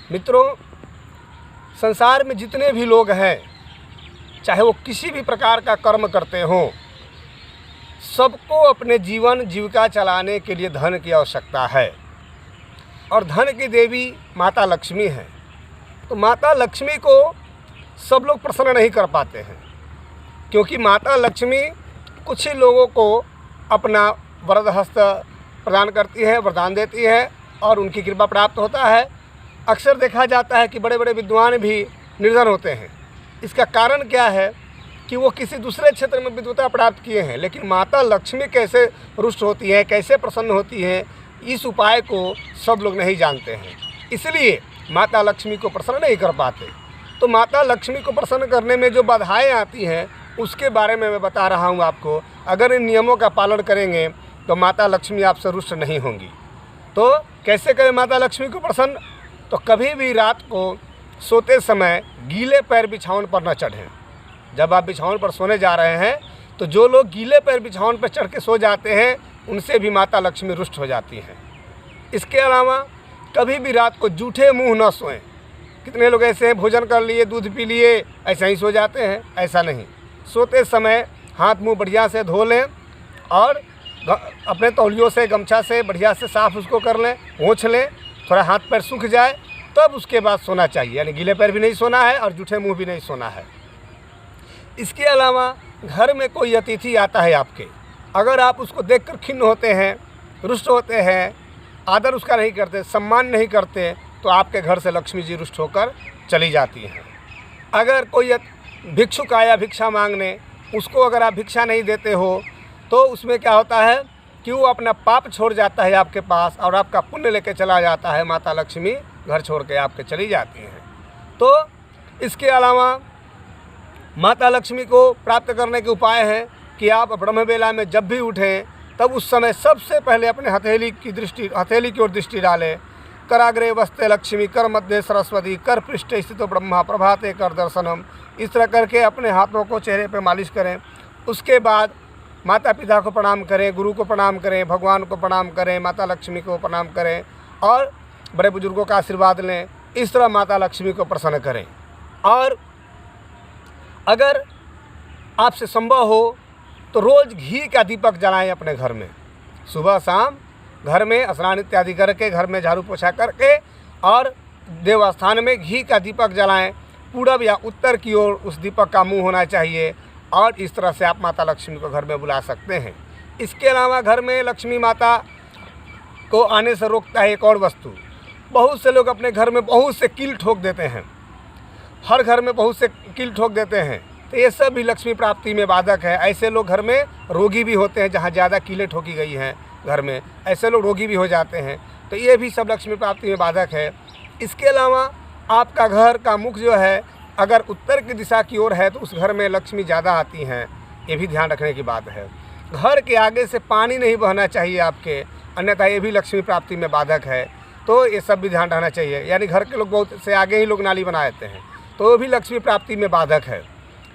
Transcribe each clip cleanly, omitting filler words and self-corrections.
मित्रों, संसार में जितने भी लोग हैं, चाहे वो किसी भी प्रकार का कर्म करते हों, सबको अपने जीवन जीविका चलाने के लिए धन की आवश्यकता है। और धन की देवी माता लक्ष्मी है। तो माता लक्ष्मी को सब लोग प्रसन्न नहीं कर पाते हैं, क्योंकि माता लक्ष्मी कुछ ही लोगों को अपना वरद हस्त प्रदान करती है, वरदान देती है और उनकी कृपा प्राप्त होता है। अक्सर देखा जाता है कि बड़े बड़े विद्वान भी निर्धन होते हैं। इसका कारण क्या है कि वो किसी दूसरे क्षेत्र में विद्वता प्राप्त किए हैं, लेकिन माता लक्ष्मी कैसे रुष्ट होती है, कैसे प्रसन्न होती है, इस उपाय को सब लोग नहीं जानते हैं। इसलिए माता लक्ष्मी को प्रसन्न नहीं कर पाते। तो माता लक्ष्मी को प्रसन्न करने में जो बाधाएं आती हैं उसके बारे में मैं बता रहा हूं आपको। अगर इन नियमों का पालन करेंगे तो माता लक्ष्मी आपसे रुष्ट नहीं होंगी। तो कैसे करें माता लक्ष्मी को प्रसन्न? तो कभी भी रात को सोते समय गीले पैर बिछावन पर न चढ़ें। जब आप बिछावन पर सोने जा रहे हैं तो जो लोग गीले पैर बिछावन पर चढ़ के सो जाते हैं उनसे भी माता लक्ष्मी रुष्ट हो जाती हैं। इसके अलावा कभी भी रात को जूठे मुंह न सोएं। कितने लोग ऐसे हैं, भोजन कर लिए, दूध पी लिए, ऐसा ही सो जाते हैं। ऐसा नहीं, सोते समय हाथ मुंह बढ़िया से धो लें और अपने तौलियों से, गमछा से बढ़िया से साफ़ उसको कर लें, पोंछ लें, थोड़ा हाथ पैर सूख जाए, तब उसके बाद सोना चाहिए। यानी गीले पैर भी नहीं सोना है और जूठे मुंह भी नहीं सोना है। इसके अलावा घर में कोई अतिथि आता है आपके, अगर आप उसको देखकर खिन्न होते हैं, रुष्ट होते हैं, आदर उसका नहीं करते, सम्मान नहीं करते, तो आपके घर से लक्ष्मी जी रुष्ट होकर चली जाती हैं। अगर कोई भिक्षुक आया भिक्षा मांगने, उसको अगर आप भिक्षा नहीं देते हो तो उसमें क्या होता है कि वो अपना पाप छोड़ जाता है आपके पास और आपका पुण्य लेके चला जाता है। माता लक्ष्मी घर छोड़ के आपके चली जाती हैं। तो इसके अलावा माता लक्ष्मी को प्राप्त करने के उपाय हैं कि आप ब्रह्म बेला में जब भी उठें तब उस समय सबसे पहले अपने हथेली की ओर दृष्टि डालें। कराग्रे वस्ते लक्ष्मी, कर मध्य सरस्वती, कर पृष्ठे स्थितो ब्रह्मा, प्रभाते कर दर्शनम। इस तरह करके अपने हाथों को चेहरे पर मालिश करें। उसके बाद माता पिता को प्रणाम करें, गुरु को प्रणाम करें, भगवान को प्रणाम करें, माता लक्ष्मी को प्रणाम करें और बड़े बुजुर्गों का आशीर्वाद लें। इस तरह माता लक्ष्मी को प्रसन्न करें। और अगर आपसे संभव हो तो रोज़ घी का दीपक जलाएं अपने घर में। सुबह शाम घर में स्नान इत्यादि करके, घर में झाड़ू पोछा करके और देवस्थान में घी का दीपक जलाएं। पूरब या उत्तर की ओर उस दीपक का मुंह होना चाहिए और इस तरह से आप माता लक्ष्मी को घर में बुला सकते हैं। इसके अलावा घर में लक्ष्मी माता को आने से रोकता है एक और वस्तु। बहुत से लोग अपने घर में बहुत से कील ठोक देते हैं, हर घर में बहुत से कील ठोक देते हैं, तो ये सब भी लक्ष्मी प्राप्ति में बाधक है। ऐसे लोग घर में रोगी भी होते हैं, जहाँ ज़्यादा कीलें ठोकी गई हैं घर में, ऐसे लोग रोगी भी हो जाते हैं। तो ये भी सब लक्ष्मी प्राप्ति में बाधक है। इसके अलावा आपका घर का मुख जो है अगर उत्तर की दिशा की ओर है तो उस घर में लक्ष्मी ज़्यादा आती हैं, ये भी ध्यान रखने की बात है। घर के आगे से पानी नहीं बहना चाहिए आपके, अन्यथा ये भी लक्ष्मी प्राप्ति में बाधक है। तो ये सब भी ध्यान रखना चाहिए। यानी घर के लोग बहुत से आगे ही लोग नाली बना देते हैं, तो वो भी लक्ष्मी प्राप्ति में बाधक है।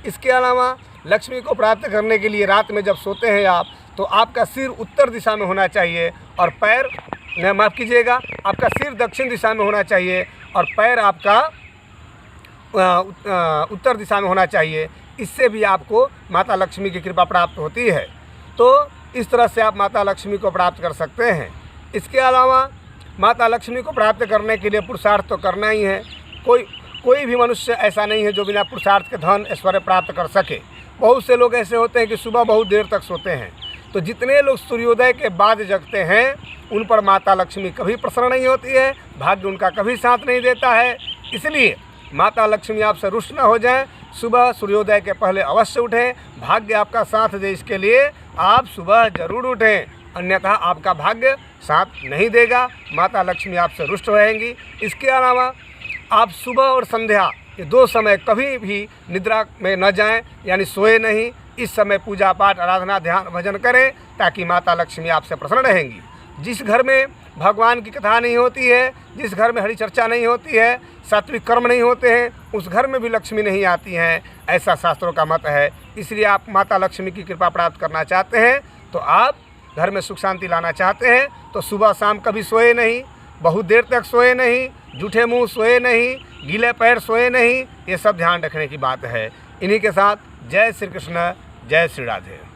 इसके अलावा लक्ष्मी को प्राप्त करने के लिए रात में जब सोते हैं आप, तो आपका सिर उत्तर दिशा में होना चाहिए और पैर, माफ़ कीजिएगा, आपका सिर दक्षिण दिशा में होना चाहिए और पैर आपका उत्तर दिशा में होना चाहिए। इससे भी आपको माता लक्ष्मी की कृपा प्राप्त होती है। तो इस तरह से आप माता लक्ष्मी को प्राप्त कर सकते हैं। इसके अलावा माता लक्ष्मी को प्राप्त करने के लिए पुरुषार्थ तो करना ही है। कोई भी मनुष्य ऐसा नहीं है जो बिना पुरुषार्थ के धन ऐश्वर्य प्राप्त कर सके। बहुत से लोग ऐसे होते हैं कि सुबह बहुत देर तक सोते हैं। तो जितने लोग सूर्योदय के बाद जगते हैं उन पर माता लक्ष्मी कभी प्रसन्न नहीं होती है, भाग्य उनका कभी साथ नहीं देता है। इसलिए माता लक्ष्मी आपसे रुष्ट न हो जाएं, सुबह सूर्योदय के पहले अवश्य उठें। भाग्य आपका साथ दे, इसके लिए आप सुबह जरूर उठें, अन्यथा आपका भाग्य साथ नहीं देगा, माता लक्ष्मी आपसे रुष्ट रहेंगी। इसके अलावा आप सुबह और संध्या ये दो समय कभी भी निद्रा में न जाएं, यानी सोए नहीं। इस समय पूजा पाठ, आराधना, ध्यान, भजन करें ताकि माता लक्ष्मी आपसे प्रसन्न रहेंगी। जिस घर में भगवान की कथा नहीं होती है, जिस घर में हरि चर्चा नहीं होती है, सात्विक कर्म नहीं होते हैं, उस घर में भी लक्ष्मी नहीं आती हैं, ऐसा शास्त्रों का मत है। इसलिए आप माता लक्ष्मी की कृपा प्राप्त करना चाहते हैं, तो आप घर में सुख शांति लाना चाहते हैं, तो सुबह शाम कभी सोए नहीं, बहुत देर तक सोए नहीं, जूठे मुंह सोए नहीं, गीले पैर सोए नहीं, ये सब ध्यान रखने की बात है। इन्हीं के साथ जय श्री कृष्ण, जय श्री राधे।